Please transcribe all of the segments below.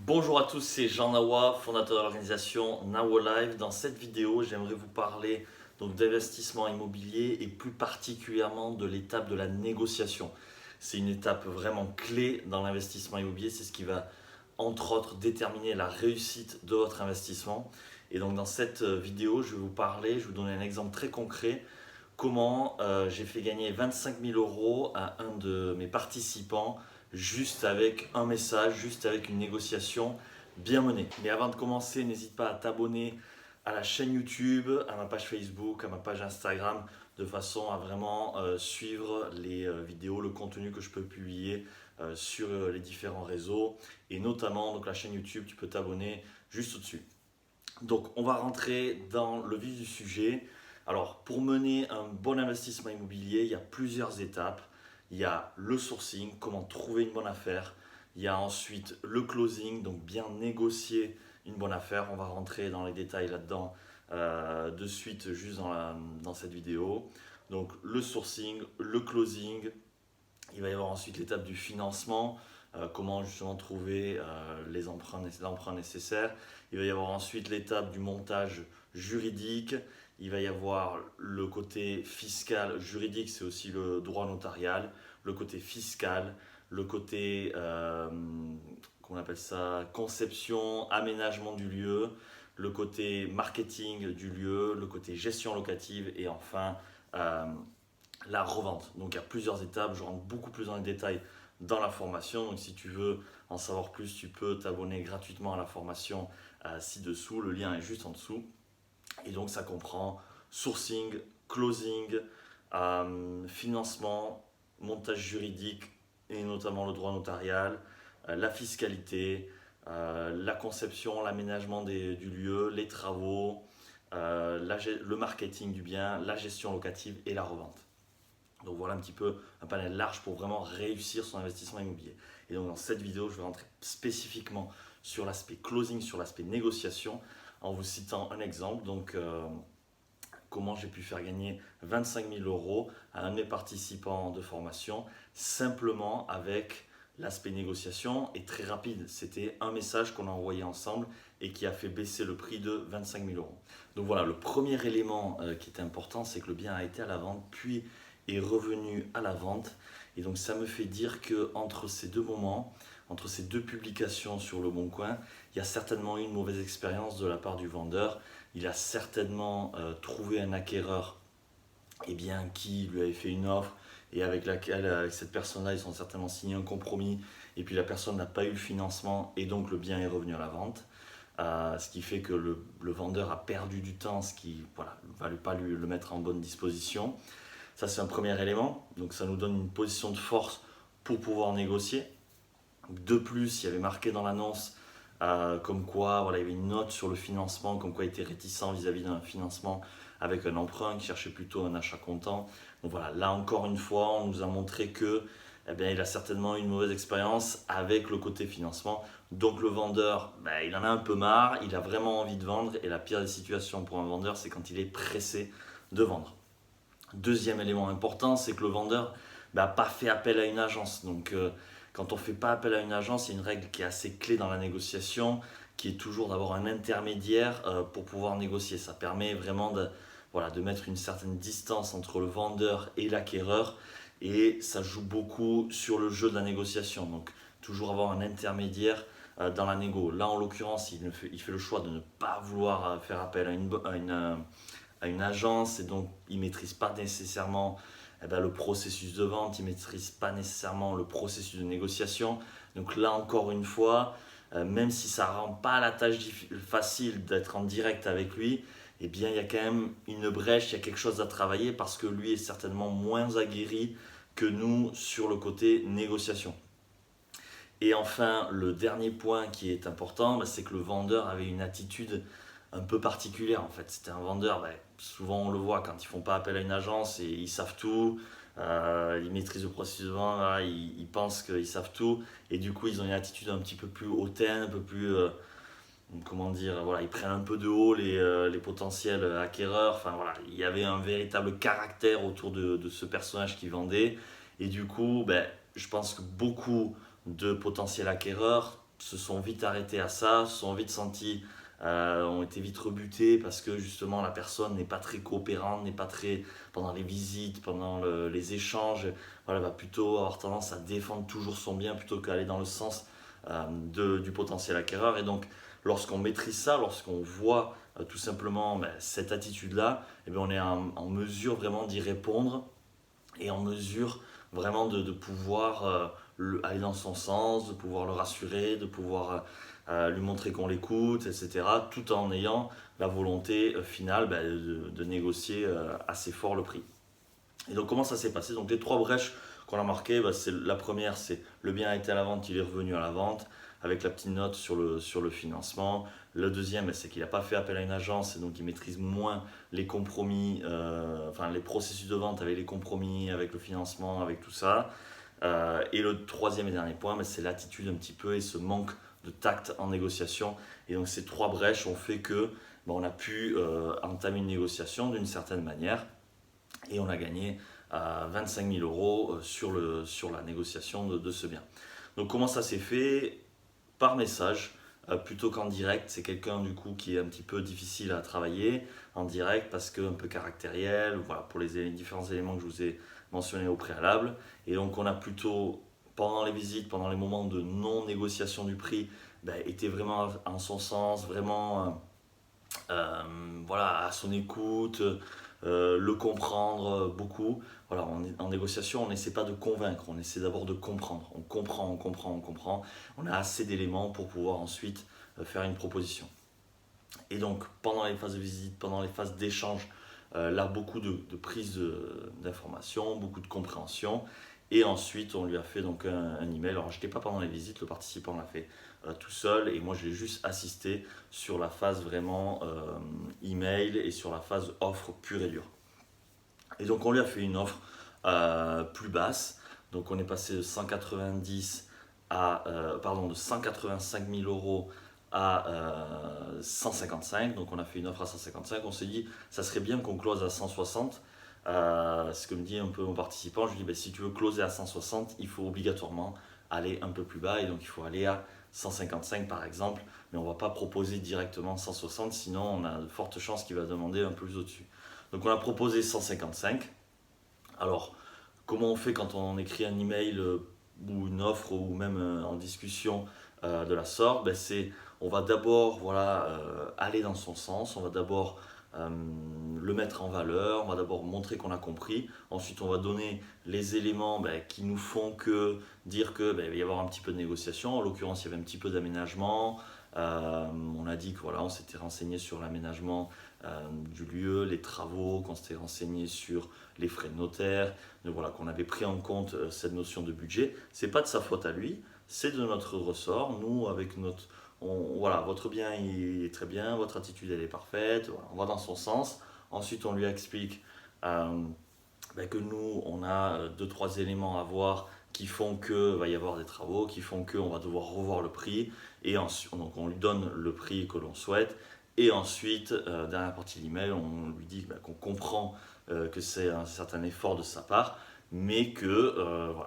Bonjour à tous, c'est Jean Nawa, fondateur de l'organisation Nawa Live. Dans cette vidéo, j'aimerais vous parler d'investissement immobilier et plus particulièrement de l'étape de la négociation. C'est une étape vraiment clé dans l'investissement immobilier, c'est ce qui va entre autres déterminer la réussite de votre investissement. Et donc dans cette vidéo, je vais je vais vous donner un exemple très concret comment j'ai fait gagner 25 000 euros à un de mes participants juste avec un message, juste avec une négociation bien menée. Mais avant de commencer, n'hésite pas à t'abonner à la chaîne YouTube, à ma page Facebook, à ma page Instagram, de façon à vraiment suivre les vidéos, le contenu que je peux publier sur les différents réseaux. Et notamment, donc la chaîne YouTube, tu peux t'abonner juste au-dessus. Donc on va rentrer dans le vif du sujet. Alors pour mener un bon investissement immobilier, il y a plusieurs étapes. Il y a le sourcing, comment trouver une bonne affaire. Il y a ensuite le closing, donc bien négocier une bonne affaire. On va rentrer dans les détails là-dedans de suite juste dans cette vidéo. Donc le sourcing, le closing. Il va y avoir ensuite l'étape du financement, comment justement trouver l'emprunt nécessaire. Il va y avoir ensuite l'étape du montage juridique. Il va y avoir le côté fiscal, juridique, c'est aussi le droit notarial, le côté fiscal, le côté, qu'on appelle ça, conception, aménagement du lieu, le côté marketing du lieu, le côté gestion locative et enfin la revente. Donc il y a plusieurs étapes, je rentre beaucoup plus dans les détails dans la formation. Donc si tu veux en savoir plus, tu peux t'abonner gratuitement à la formation ci-dessous, le lien est juste en dessous. Et donc ça comprend sourcing, closing, financement, montage juridique et notamment le droit notarial, la fiscalité, la conception, l'aménagement du lieu, les travaux, le marketing du bien, la gestion locative et la revente. Donc voilà un petit peu un panel large pour vraiment réussir son investissement immobilier. Et donc dans cette vidéo, je vais rentrer spécifiquement sur l'aspect closing, sur l'aspect négociation, en vous citant un exemple. Donc comment j'ai pu faire gagner 25 000 euros à un de mes participants de formation, simplement avec l'aspect négociation et très rapide. C'était un message qu'on a envoyé ensemble et qui a fait baisser le prix de 25 000 euros. Donc voilà, le premier élément qui est important, c'est que le bien a été à la vente, puis est revenu à la vente. Et donc ça me fait dire que entre ces deux moments, entre ces deux publications sur Le Bon Coin, il y a certainement eu une mauvaise expérience de la part du vendeur. Il a certainement trouvé un acquéreur qui lui avait fait une offre et avec laquelle, avec cette personne-là, ils ont certainement signé un compromis. Et puis la personne n'a pas eu le financement et donc le bien est revenu à la vente. Ce qui fait que le vendeur a perdu du temps, ce qui ne va pas le mettre en bonne disposition. Ça, c'est un premier élément. Donc, ça nous donne une position de force pour pouvoir négocier. De plus, il y avait marqué dans l'annonce comme quoi il y avait une note sur le financement, comme quoi il était réticent vis-à-vis d'un financement avec un emprunt, qui cherchait plutôt un achat comptant. Donc voilà, là encore une fois, on nous a montré que il a certainement eu une mauvaise expérience avec le côté financement. Donc le vendeur, il en a un peu marre, il a vraiment envie de vendre. Et la pire des situations pour un vendeur, c'est quand il est pressé de vendre. Deuxième élément important, c'est que le vendeur n'a pas fait appel à une agence. Donc quand on ne fait pas appel à une agence, il y a une règle qui est assez clé dans la négociation, qui est toujours d'avoir un intermédiaire pour pouvoir négocier. Ça permet vraiment de mettre une certaine distance entre le vendeur et l'acquéreur, et ça joue beaucoup sur le jeu de la négociation. Donc toujours avoir un intermédiaire dans la négo. Là en l'occurrence, il fait le choix de ne pas vouloir faire appel à une agence, et donc il ne maîtrise pas nécessairement le processus de vente, il ne maîtrise pas nécessairement le processus de négociation. Donc là encore une fois, même si ça ne rend pas la tâche facile d'être en direct avec lui, il y a quand même une brèche, il y a quelque chose à travailler parce que lui est certainement moins aguerri que nous sur le côté négociation. Et enfin, le dernier point qui est important, c'est que le vendeur avait une attitude un peu particulière en fait. C'était un vendeur, souvent on le voit quand ils font pas appel à une agence et ils savent tout, ils maîtrisent le processus de vente, ils pensent qu'ils savent tout et du coup ils ont une attitude un petit peu plus hautaine, un peu plus, ils prennent un peu de haut les potentiels acquéreurs. Enfin voilà, il y avait un véritable caractère autour de ce personnage qui vendait et du coup, je pense que beaucoup de potentiels acquéreurs se sont vite arrêtés à ça, se sont vite sentis, ont été vite rebutés parce que justement la personne n'est pas très coopérante, n'est pas très, pendant les visites, pendant les échanges, voilà, va plutôt avoir tendance à défendre toujours son bien plutôt qu'aller dans le sens du potentiel acquéreur. Et donc lorsqu'on maîtrise ça, lorsqu'on voit tout simplement cette attitude-là, eh bien, on est en mesure vraiment d'y répondre et en mesure vraiment de pouvoir aller dans son sens, de pouvoir le rassurer, de pouvoir lui montrer qu'on l'écoute, etc. Tout en ayant la volonté finale de négocier assez fort le prix. Et donc comment ça s'est passé? Donc les trois brèches qu'on a marquées, c'est, la première c'est le bien a été à la vente, il est revenu à la vente, avec la petite note sur le financement. Le deuxième, c'est qu'il n'a pas fait appel à une agence et donc il maîtrise moins les compromis, enfin les processus de vente avec les compromis, avec le financement, avec tout ça. Et le troisième et dernier point, c'est l'attitude un petit peu et ce manque de tact en négociation. Et donc ces trois brèches ont fait que on a pu entamer une négociation d'une certaine manière et on a gagné 25 000 euros sur la négociation de ce bien. Donc comment ça s'est fait? Par message, plutôt qu'en direct. C'est quelqu'un du coup qui est un petit peu difficile à travailler en direct parce que un peu caractériel, voilà, pour les différents éléments que je vous ai mentionnés au préalable. Et donc on a plutôt, pendant les visites, pendant les moments de non-négociation du prix, été vraiment en son sens, vraiment voilà, à son écoute, le comprendre beaucoup. Voilà, en négociation, on n'essaie pas de convaincre, on essaie d'abord de comprendre. On comprend, on comprend, on comprend. On a assez d'éléments pour pouvoir ensuite faire une proposition. Et donc, pendant les phases de visite, pendant les phases d'échange, là, beaucoup de prise d'informations, beaucoup de compréhension. Et ensuite, on lui a fait donc un email. Alors, je n'étais pas pendant les visites, le participant l'a fait tout seul. Et moi, j'ai juste assisté sur la phase vraiment email et sur la phase offre pure et dure. Et donc, on lui a fait une offre plus basse. Donc, on est passé de 190 de 185 000 euros à 155. Donc, on a fait une offre à 155. On s'est dit, ça serait bien qu'on close à 160. Ce que me dit un peu mon participant, je lui dis si tu veux closer à 160, il faut obligatoirement aller un peu plus bas et donc il faut aller à 155 par exemple, mais on ne va pas proposer directement 160, sinon on a de fortes chances qu'il va demander un peu plus au-dessus. Donc on a proposé 155. Alors comment on fait quand on écrit un email ou une offre ou même en discussion de la sorte? C'est on va d'abord aller dans son sens, on va d'abord le mettre en valeur, on va d'abord montrer qu'on a compris, ensuite on va donner les éléments qui nous font dire qu'il va y avoir un petit peu de négociation, en l'occurrence il y avait un petit peu d'aménagement, on a dit que on s'était renseigné sur l'aménagement du lieu, les travaux, qu'on s'était renseigné sur les frais de notaire, qu'on avait pris en compte cette notion de budget. C'est pas de sa faute à lui, c'est de notre ressort, nous avec notre votre bien il est très bien, votre attitude elle est parfaite, on va dans son sens. Ensuite, on lui explique que nous, on a deux, trois éléments à voir qui font que va y avoir des travaux, qui font qu'on va devoir revoir le prix. Et ensuite, donc on lui donne le prix que l'on souhaite. Et ensuite, dernière partie de l'email, on lui dit qu'on comprend que c'est un certain effort de sa part, mais que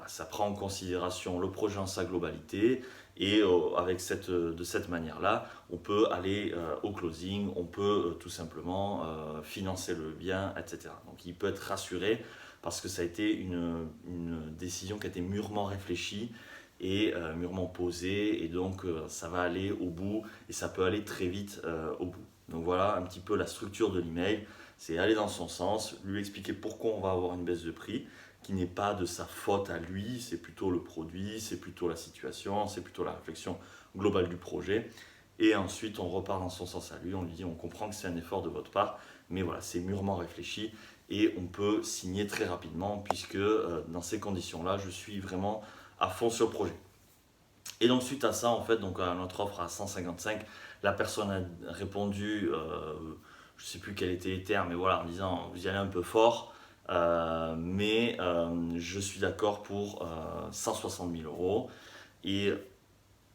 ça prend en considération le projet en sa globalité. Et de cette manière-là, on peut aller au closing, on peut tout simplement financer le bien, etc. Donc il peut être rassuré parce que ça a été une décision qui a été mûrement réfléchie et mûrement posée. Et donc ça va aller au bout et ça peut aller très vite au bout. Donc voilà un petit peu la structure de l'email. C'est aller dans son sens, lui expliquer pourquoi on va avoir une baisse de prix, qui n'est pas de sa faute à lui, c'est plutôt le produit, c'est plutôt la situation, c'est plutôt la réflexion globale du projet. Et ensuite, on repart dans son sens à lui, on lui dit on comprend que c'est un effort de votre part, mais voilà, c'est mûrement réfléchi et on peut signer très rapidement puisque dans ces conditions-là, je suis vraiment à fond sur le projet. Et donc suite à ça, en fait, donc à notre offre à 155, la personne a répondu, je ne sais plus quels étaient les termes, mais voilà, en disant vous y allez un peu fort, mais je suis d'accord pour 160 000 euros. Et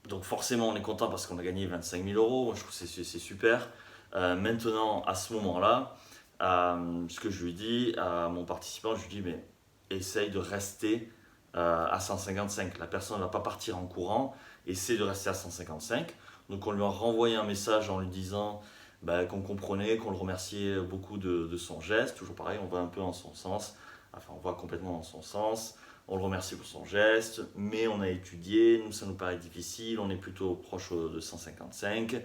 donc forcément on est content parce qu'on a gagné 25 000 euros, moi, je trouve que c'est super. Maintenant, à ce moment-là, ce que je lui dis à mon participant, je lui dis mais essaye de rester à 155. La personne ne va pas partir en courant essaie de rester à 155. Donc on lui a renvoyé un message en lui disant qu'on comprenait, qu'on le remerciait beaucoup de son geste. Toujours pareil, on va un peu en son sens, enfin on va complètement dans son sens. On le remercie pour son geste, mais on a étudié, nous ça nous paraît difficile, on est plutôt proche de 155.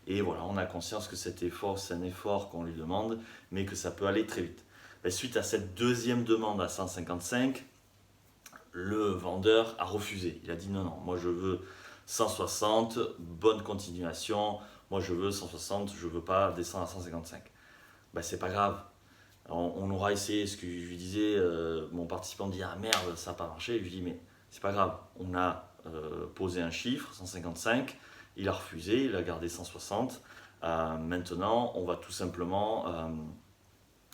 Et voilà, on a conscience que cet effort, c'est un effort qu'on lui demande, mais que ça peut aller très vite. Suite à cette deuxième demande à 155, le vendeur a refusé. Il a dit non, moi je veux 160, bonne continuation, moi je veux 160, je ne veux pas descendre à 155. C'est pas grave, on aura essayé, ce que je lui disais, mon participant me dit ah merde, ça n'a pas marché. Je lui dis mais c'est pas grave, on a posé un chiffre, 155, il a refusé, il a gardé 160. Maintenant, on va tout simplement,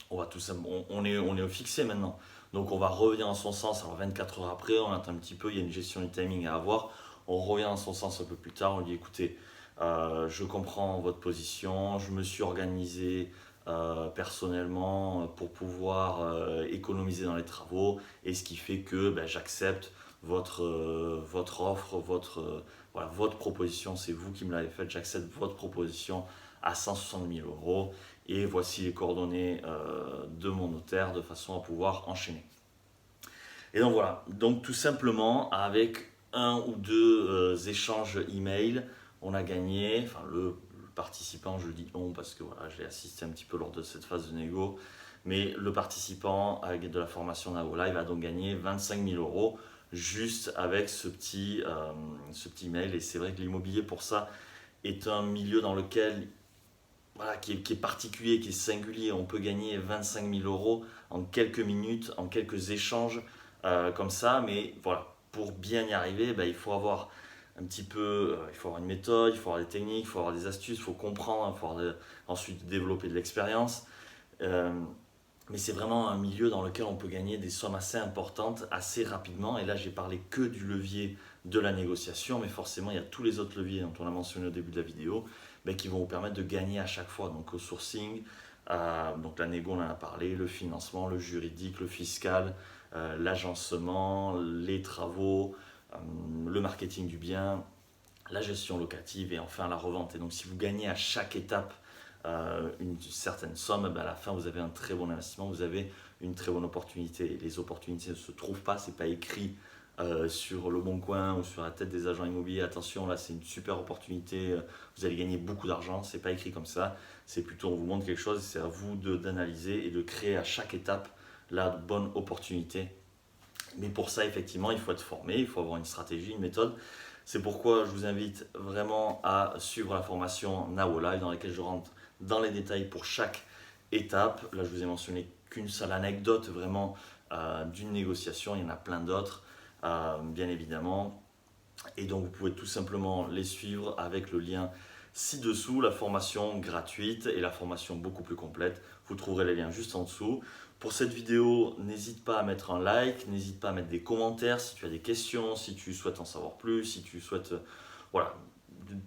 on est fixé maintenant. Donc on va revenir en son sens, alors 24 heures après, on attend un petit peu, il y a une gestion du timing à avoir. On revient en son sens un peu plus tard, on lui dit écoutez, je comprends votre position, je me suis organisé personnellement pour pouvoir économiser dans les travaux, et ce qui fait que j'accepte votre offre, votre proposition, c'est vous qui me l'avez faite, j'accepte votre proposition à 160 000 euros, et voici les coordonnées de mon notaire de façon à pouvoir enchaîner. Et donc voilà, donc tout simplement avec un ou deux échanges email, on a gagné, enfin le participant, je dis on parce que voilà, j'ai assisté un petit peu lors de cette phase de négo, mais le participant de la formation Nao Live a donc gagné 25 000 euros juste avec ce petit mail. Et c'est vrai que l'immobilier pour ça est un milieu dans lequel qui est particulier, qui est singulier. On peut gagner 25 000 euros en quelques minutes, en quelques échanges comme ça, mais voilà, pour bien y arriver, il faut avoir un petit peu, il faut avoir une méthode, il faut avoir des techniques, il faut avoir des astuces, il faut comprendre, il faut ensuite développer de l'expérience. Mais c'est vraiment un milieu dans lequel on peut gagner des sommes assez importantes, assez rapidement. Et là, j'ai parlé que du levier de la négociation, mais forcément, il y a tous les autres leviers dont on a mentionné au début de la vidéo, qui vont vous permettre de gagner à chaque fois. Donc au sourcing, donc la négo, on en a parlé, le financement, le juridique, le fiscal, l'agencement, les travaux, le marketing du bien, la gestion locative et enfin la revente. Et donc si vous gagnez à chaque étape une certaine somme, à la fin vous avez un très bon investissement, vous avez une très bonne opportunité. Et les opportunités ne se trouvent pas, c'est pas écrit sur le bon coin ou sur la tête des agents immobiliers. Attention, là c'est une super opportunité, vous allez gagner beaucoup d'argent, c'est pas écrit comme ça, c'est plutôt on vous montre quelque chose, c'est à vous d'analyser et de créer à chaque étape la bonne opportunité. Mais pour ça, effectivement, il faut être formé, il faut avoir une stratégie, une méthode. C'est pourquoi je vous invite vraiment à suivre la formation Nao Live dans laquelle je rentre dans les détails pour chaque étape. Là, je vous ai mentionné qu'une seule anecdote vraiment d'une négociation. Il y en a plein d'autres, bien évidemment. Et donc, vous pouvez tout simplement les suivre avec le lien ci-dessous, la formation gratuite et la formation beaucoup plus complète. Vous trouverez les liens juste en dessous. Pour cette vidéo, n'hésite pas à mettre un like, n'hésite pas à mettre des commentaires si tu as des questions, si tu souhaites en savoir plus, si tu souhaites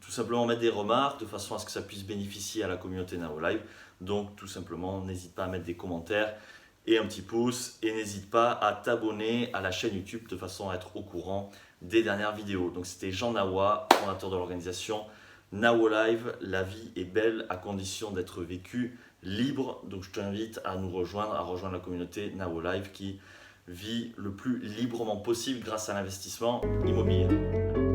tout simplement mettre des remarques de façon à ce que ça puisse bénéficier à la communauté Nao Live. Donc tout simplement, n'hésite pas à mettre des commentaires et un petit pouce, et n'hésite pas à t'abonner à la chaîne YouTube de façon à être au courant des dernières vidéos. Donc c'était Jean Nawa, fondateur de l'organisation Nao Live. La vie est belle à condition d'être vécue libre. Donc je t'invite à nous rejoindre, à rejoindre la communauté Nao Live qui vit le plus librement possible grâce à l'investissement immobilier.